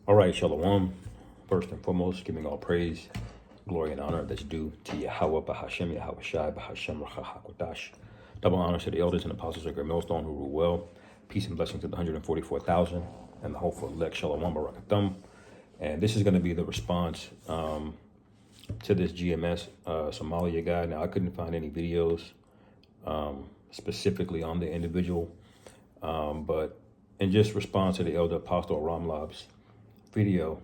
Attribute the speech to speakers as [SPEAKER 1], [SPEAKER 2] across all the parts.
[SPEAKER 1] All right, Shalom. First and foremost, giving all praise, glory, and honor that's due to Yahweh, Bahashem, Yahweh Shai, Bahashem, Rachahakodash. Double honor to the elders and apostles of Great Millstone who rule well. Peace and blessings to the 144,000 and the hopeful elect, Shalom, Barakathum. And this is going to be the response to this GMS Somalia guy. Now, I couldn't find any videos specifically on the individual, but in just response to the elder apostle Ramlab's video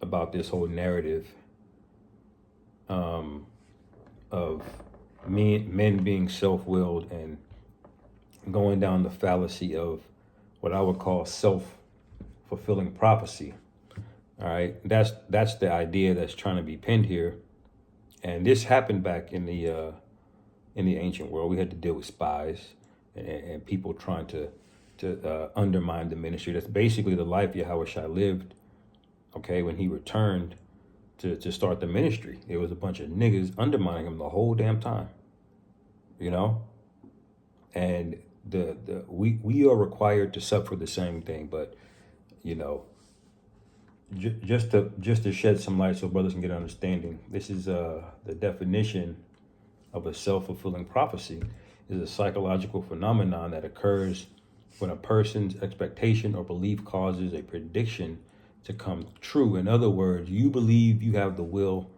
[SPEAKER 1] about this whole narrative of men being self-willed and going down the fallacy of what I would call self-fulfilling prophecy. All right, that's the idea that's trying to be pinned here, and this happened back in the ancient world. We had to deal with spies and people trying to undermine the ministry. That's basically the life Yahweh Shai lived. Okay, when he returned to start the ministry, it was a bunch of niggas undermining him the whole damn time, you know. And we are required to suffer the same thing, but you know, just to shed some light so brothers can get understanding. This is the definition of a self-fulfilling prophecy is a psychological phenomenon that occurs when a person's expectation or belief causes a prediction to come true. In other words, you believe you have the will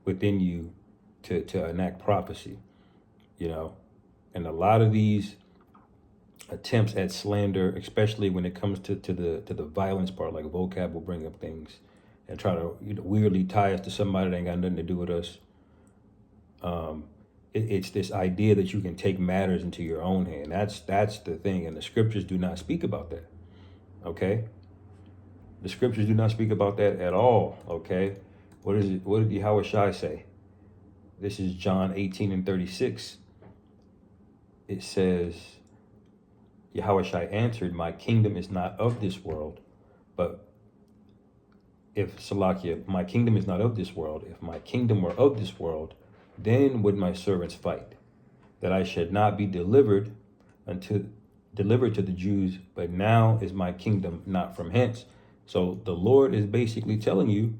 [SPEAKER 1] within you to enact prophecy, you know. And a lot of these attempts at slander, especially when it comes to the violence part, like vocab will bring up things and try to weirdly tie us to somebody that ain't got nothing to do with us. It's this idea that you can take matters into your own hand. That's the thing, and the scriptures do not speak about that. Okay. The scriptures do not speak about that at all, okay? What is it? What did Yahweh Shai say? This is John 18:36. It says, Yahweh Shai answered, my kingdom is not of this world, but if Salakia, my kingdom is not of this world. If my kingdom were of this world, then would my servants fight, that I should not be delivered to the Jews, but now is my kingdom not from hence. So the Lord is basically telling you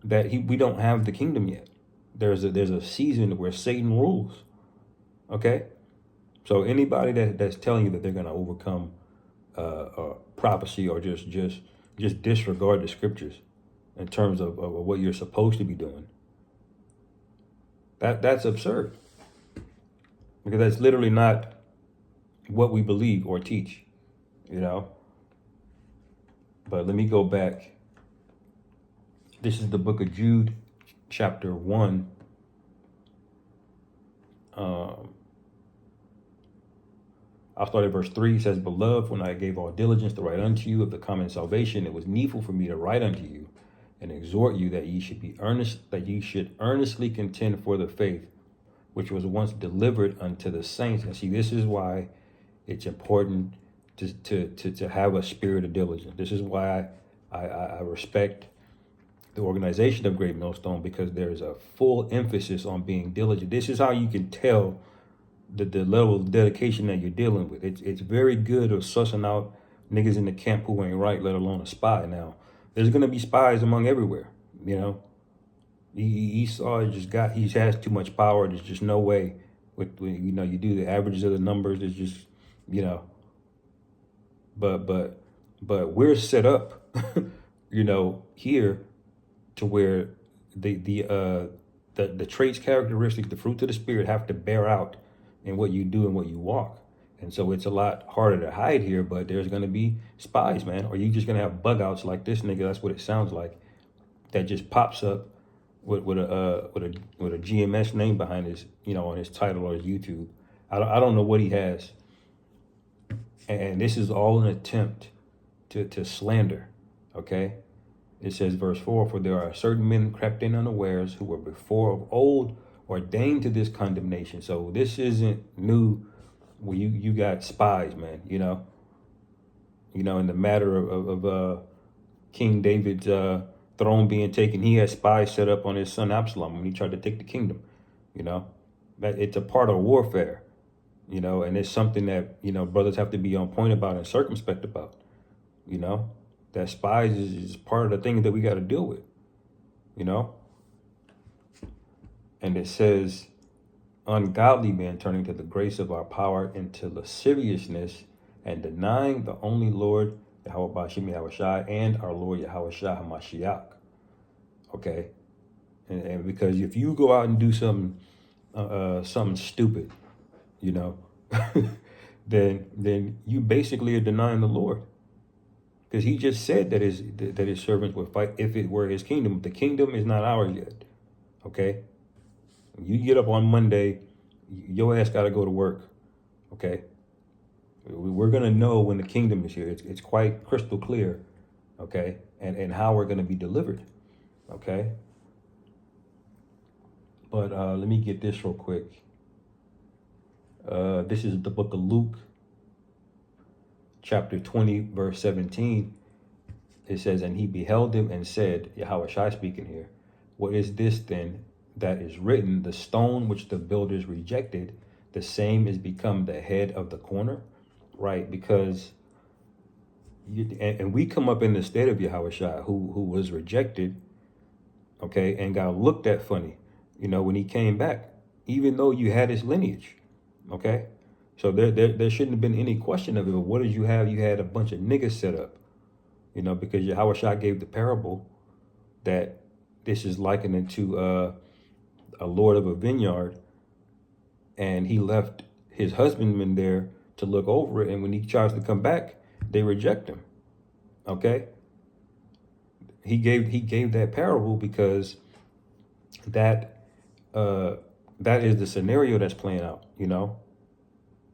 [SPEAKER 1] that we don't have the kingdom yet. There's a season where Satan rules. Okay, so anybody that's telling you that they're going to overcome prophecy or just disregard the scriptures in terms of what you're supposed to be doing, that's absurd, because that's literally not what we believe or teach, you know. But let me go back. This is the book of Jude, chapter 1. I'll start at verse 3. It says, beloved, when I gave all diligence to write unto you of the common salvation, it was needful for me to write unto you and exhort you that ye should earnestly contend for the faith which was once delivered unto the saints. And see, this is why it's important to have a spirit of diligence. This is why I respect the organization of Great Millstone, because there's a full emphasis on being diligent. This is how you can tell the level of dedication that you're dealing with. It's very good of sussing out niggas in the camp who ain't right, let alone a spy. Now, there's going to be spies among everywhere, you know. Esau he has too much power. There's just no way with you know, you do the averages of the numbers. There's just, you know, but we're set up, you know, here to where the traits, characteristics, the fruits of the spirit have to bear out in what you do and what you walk. And so it's a lot harder to hide here, but there's going to be spies, man. Or you just going to have bug outs like this nigga. That's what it sounds like. That just pops up with a GMS name behind his, you know, on his title or his YouTube. I don't know what he has. And this is all an attempt to slander, okay? It says, verse 4, for there are certain men crept in unawares who were before of old ordained to this condemnation. So this isn't new. Well, you got spies, man, you know, in the matter of King David's throne being taken, he had spies set up on his son Absalom when he tried to take the kingdom, you know. That it's a part of warfare, you know, and it's something that, you know, brothers have to be on point about and circumspect about, you know. that spies is part of the thing that we got to deal with, you know? And it says, ungodly men turning to the grace of our power into lasciviousness and denying the only Lord, Yahweh Bashim Yahushai, and our Lord Yahweh Shah HaMashiach. Okay? And because if you go out and do something stupid, you know, then you basically are denying the Lord. Because he just said that his servants would fight if it were his kingdom. The kingdom is not ours yet. Okay? You get up on Monday, your ass got to go to work. Okay? We're going to know when the kingdom is here. It's quite crystal clear. Okay? And how we're going to be delivered. Okay? But let me get this real quick. This is the book of Luke, chapter 20, verse 17. It says, and he beheld him and said, Yahweh Shai speaking here, what is this then that is written? The stone which the builders rejected, the same is become the head of the corner, right? Because and we come up in the state of Yahweh Shai, who was rejected, okay, and got looked at funny, you know, when he came back, even though you had his lineage, okay? So there shouldn't have been any question of it. But what did you have? You had a bunch of niggas set up, you know, because Yahweh Shai gave the parable that this is likened to a lord of a vineyard, and he left his husbandman there to look over it, and when he tries to come back, they reject him. Okay? He gave that parable because that is the scenario that's playing out, you know?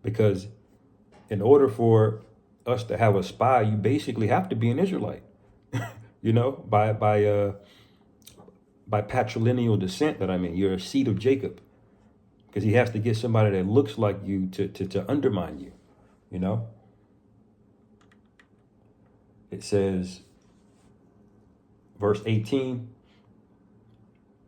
[SPEAKER 1] Because in order for us to have a spy, you basically have to be an Israelite, you know, by patrilineal descent. That I mean, you're a seed of Jacob, because he has to get somebody that looks like you to undermine you, you know. It says, verse 18.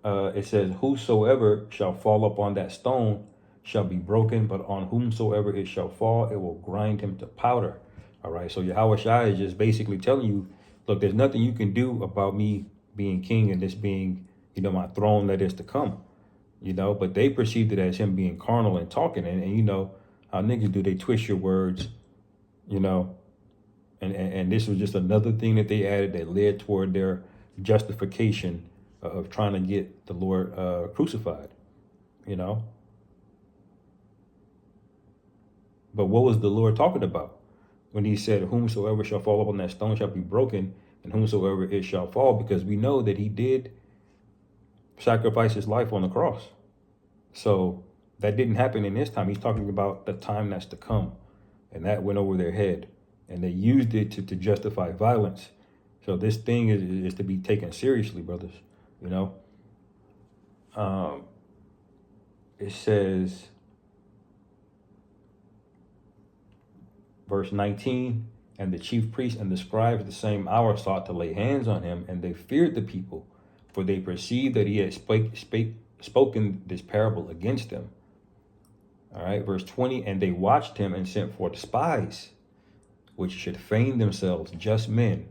[SPEAKER 1] It says, whosoever shall fall upon that stone shall be broken, but on whomsoever it shall fall, it will grind him to powder. All right. So Yahweh Shai is just basically telling you, look, there's nothing you can do about me being king and this being, you know, my throne that is to come, you know, but they perceived it as him being carnal and talking. And you know how niggas do, they twist your words, you know, and this was just another thing that they added that led toward their justification of trying to get the Lord crucified, you know. But what was the Lord talking about when he said, whomsoever shall fall upon that stone shall be broken, and whomsoever it shall fall? Because we know that he did sacrifice his life on the cross. So that didn't happen in this time. He's talking about the time that's to come. And that went over their head. And they used it to justify violence. So this thing is to be taken seriously, brothers. You know? It says, verse 19, and the chief priests and the scribes the same hour sought to lay hands on him, and they feared the people, for they perceived that he had spoken this parable against them. All right, verse 20, and they watched him and sent forth spies, which should feign themselves just men,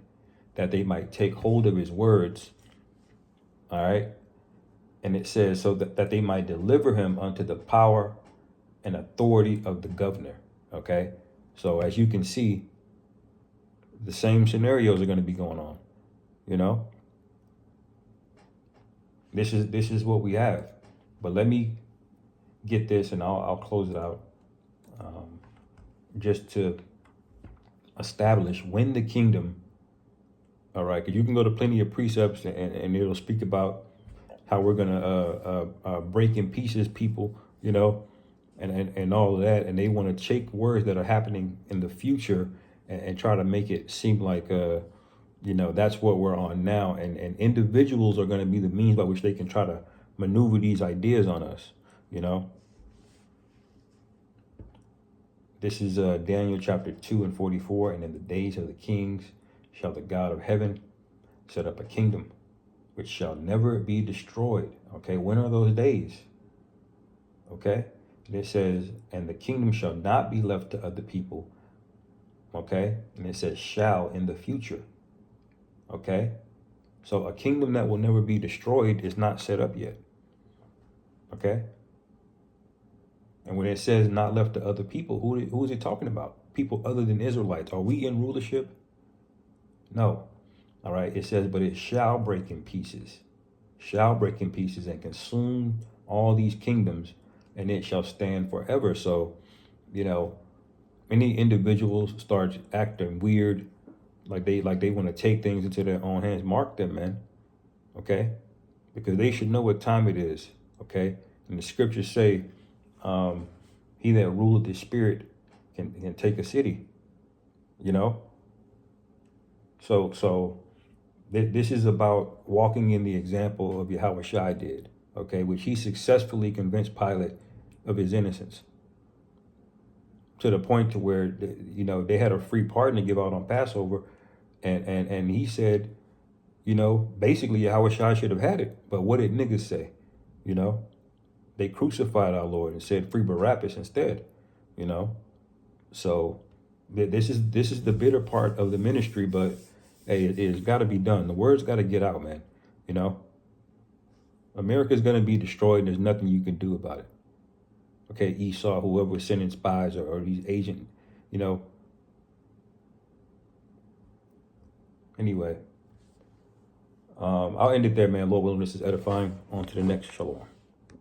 [SPEAKER 1] that they might take hold of his words. All right, and it says, so that they might deliver him unto the power and authority of the governor. Okay, so as you can see, the same scenarios are going to be going on, you know. This is what we have. But let me get this, and I'll close it out, just to establish when the kingdom. All right, because you can go to plenty of precepts, and it'll speak about how we're gonna break in pieces people, you know, and all of that, and they want to take words that are happening in the future and try to make it seem like you know, that's what we're on now, and individuals are going to be the means by which they can try to maneuver these ideas on us, you know. This is Daniel chapter 2 and 44, and in the days of the kings shall the God of heaven set up a kingdom which shall never be destroyed. Okay, when are those days? Okay, and it says, and the kingdom shall not be left to other people. Okay, and it says shall in the future. Okay? So a kingdom that will never be destroyed is not set up yet. Okay? And when it says not left to other people, who is it talking about? People other than Israelites. Are we in rulership? No. All right. It says, but it shall break in pieces. Shall break in pieces and consume all these kingdoms, and it shall stand forever. So, many individuals start acting weird, like they want to take things into their own hands. Mark them, man. Okay? Because they should know what time it is. Okay? And the scriptures say, he that ruleth the spirit can take a city. So this is about walking in the example of Yahweh Shai did, okay, which he successfully convinced Pilate of his innocence, to the point to where they had a free pardon to give out on Passover, and he said, basically Yahweh Shai should have had it, but what did niggas say? They crucified our Lord and said free Barabbas instead. So this is the bitter part of the ministry, but hey, it's got to be done. The word's got to get out, man. America's going to be destroyed, and there's nothing you can do about it. Okay, Esau, whoever was sending spies or these agents, Anyway, I'll end it there, man. Lord willing, this is edifying. On to the next. Shalom.